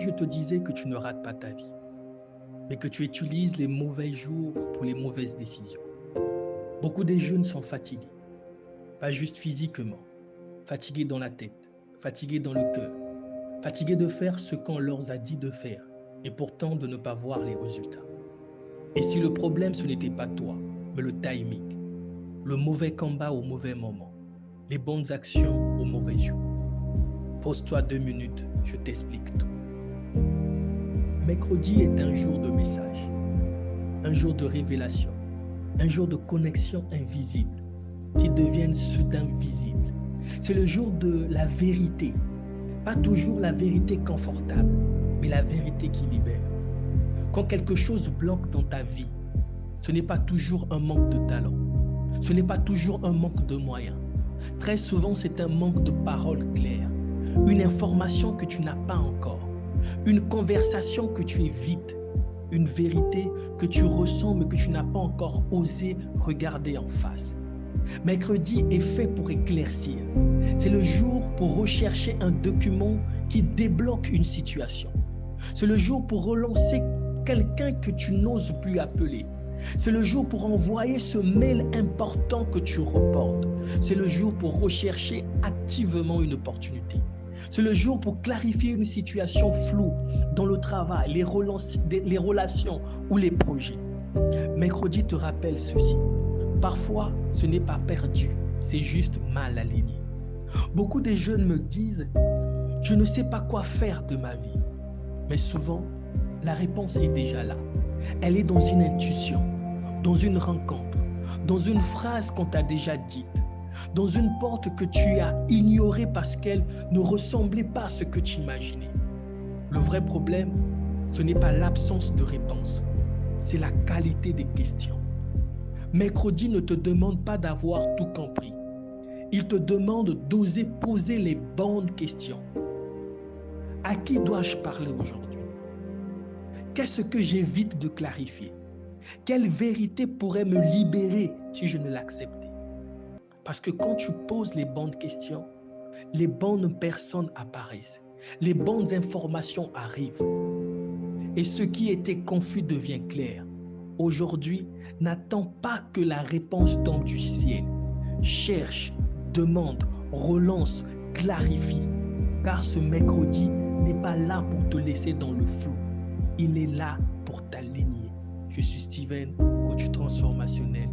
je te disais que tu ne rates pas ta vie, mais que tu utilises les mauvais jours pour les mauvaises décisions. Beaucoup de jeunes sont fatigués, pas juste physiquement, fatigués dans la tête, fatigués dans le cœur, fatigués de faire ce qu'on leur a dit de faire et pourtant de ne pas voir les résultats. Et si le problème ce n'était pas toi, mais le timing, le mauvais combat au mauvais moment, les bonnes actions au mauvais jour. Pose-toi 2 minutes, je t'explique tout. Mercredi est un jour de message, un jour de révélation, un jour de connexion invisible qui deviennent soudain visibles. C'est le jour de la vérité, pas toujours la vérité confortable, mais la vérité qui libère. Quand quelque chose bloque dans ta vie, ce n'est pas toujours un manque de talent, ce n'est pas toujours un manque de moyens. Très souvent, c'est un manque de paroles claires, une information que tu n'as pas encore, une conversation que tu évites, une vérité que tu ressens mais que tu n'as pas encore osé regarder en face. Mercredi est fait pour éclaircir. C'est le jour pour rechercher un document qui débloque une situation. C'est le jour pour relancer quelqu'un que tu n'oses plus appeler. C'est le jour pour envoyer ce mail important que tu reportes. C'est le jour pour rechercher activement une opportunité. C'est le jour pour clarifier une situation floue dans le travail, les relations ou les projets. Mercredi te rappelle ceci. Parfois, ce n'est pas perdu, c'est juste mal aligné. Beaucoup de jeunes me disent « Je ne sais pas quoi faire de ma vie ». Mais souvent, la réponse est déjà là. Elle est dans une intuition, dans une rencontre, dans une phrase qu'on t'a déjà dite, dans une porte que tu as ignorée parce qu'elle ne ressemblait pas à ce que tu imaginais. Le vrai problème, ce n'est pas l'absence de réponse, c'est la qualité des questions. Mercredi ne te demande pas d'avoir tout compris. Il te demande d'oser poser les bonnes questions. À qui dois-je parler aujourd'hui? Qu'est-ce que j'évite de clarifier? Quelle vérité pourrait me libérer si je ne l'acceptais? Parce que quand tu poses les bonnes questions, les bonnes personnes apparaissent, les bonnes informations arrivent. Et ce qui était confus devient clair. Aujourd'hui, n'attends pas que la réponse tombe du ciel. Cherche, demande, relance, clarifie. Car ce mercredi n'est pas là pour te laisser dans le flou. Il est là pour t'aligner. Je suis Steven, coach transformationnel.